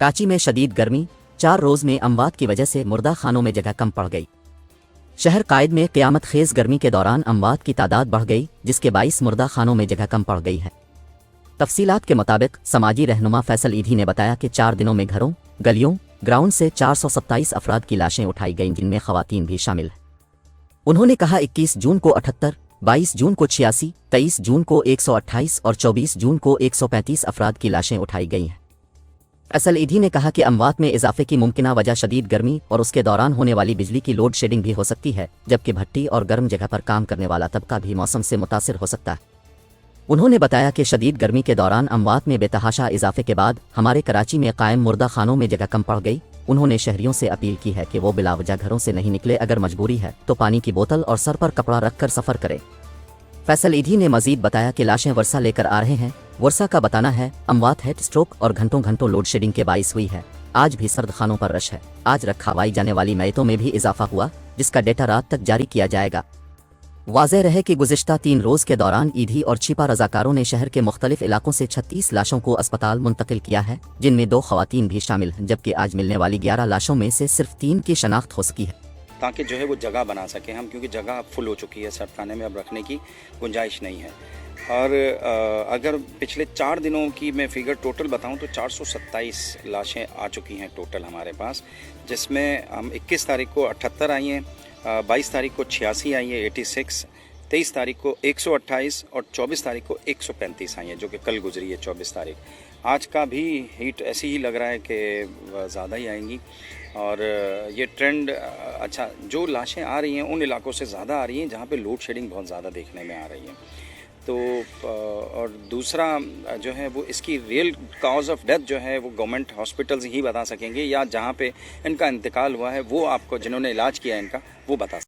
कराची में शदीद गर्मी, 4 रोज में अमवात की वजह से मुर्दा खानों में जगह कम पड़ गई। शहर कायद में क़यामत खेज गर्मी के दौरान अमवात की तादाद बढ़ गई, जिसके बाइस मुर्दा खानों में जगह कम पड़ गई है। तफसीलात के मुताबिक समाजी रहनुमा फैसल ईधी ने बताया कि 4 दिनों में घरों, गलियों, ग्राउंड से 427 अफराद की लाशें उठाई गईं, जिनमें खवातीन भी शामिल हैं। उन्होंने कहा 21 जून को 78, 22 जून को 86, 23 जून को 128 और 24 जून को 135 अफराद की लाशें उठाई गई हैं। फैसल ईधी ने कहा कि अमवात में इजाफे की मुमकिना वजह शदीद गर्मी और उसके दौरान होने वाली बिजली की लोड शेडिंग भी हो सकती है, जबकि भट्टी और गर्म जगह पर काम करने वाला तबका भी मौसम से मुतासिर हो सकता है। उन्होंने बताया कि शदीद गर्मी के दौरान अमवात में बेतहाशा इजाफे के बाद हमारे कराची में कायम मुर्दा खानों में जगह कम पड़ गई। उन्होंने शहरियों से अपील की है कि वो बिलावजह घरों से नहीं निकले, अगर मजबूरी है तो पानी की बोतल और सर पर कपड़ा रखकर सफ़र करें। फैसल ईधी ने मजीद बताया कि लाशें वर्षा लेकर आ रहे हैं। वर्षा का बताना है अमवात हेड स्ट्रोक और घंटों घंटों लोड शेडिंग के बाइस हुई है। आज भी सर्द खानों पर रश है। आज रखवाई जाने वाली मैयतों में भी इजाफा हुआ, जिसका डेटा रात तक जारी किया जाएगा। वाज़ेह रहे कि गुज़िश्ता 3 रोज़ के दौरान ईधी और छिपा रज़ाकारों ने शहर के मुख्तलिफ इलाकों से 36 लाशों को अस्पताल मुंतकिल किया है, जिनमें 2 खवातीन भी शामिल हैं, जबकि आज मिलने वाली 11 लाशों में से सिर्फ 3 की शनाख्त हो सकी है। ताकि जो है वो जगह बना सकें हम, क्योंकि जगह फुल हो चुकी है, सर्दखाने में अब रखने की गुंजाइश नहीं है। और अगर पिछले 4 दिनों की मैं फिगर टोटल बताऊं तो 427 लाशें आ चुकी हैं टोटल हमारे पास, जिसमें हम 21 तारीख को 78 आई हैं, 22 तारीख को 86 आई है 86, 23 तारीख को 128 और 24 तारीख को 135 आई हैं, जो कि कल गुजरी है 24 तारीख। आज का भी हीट ऐसी ही लग रहा है कि ज़्यादा ही आएंगी। और ये ट्रेंड अच्छा, जो लाशें आ रही हैं उन इलाकों से ज़्यादा आ रही हैं जहाँ पे लोड शेडिंग बहुत ज़्यादा देखने में आ रही है। तो और दूसरा जो है वो इसकी रियल काज ऑफ डेथ जो है वो गवर्नमेंट हॉस्पिटल्स ही बता सकेंगे, या जहाँ पे इनका इंतकाल हुआ है वो आपको, जिन्होंने इलाज किया है इनका, वो बता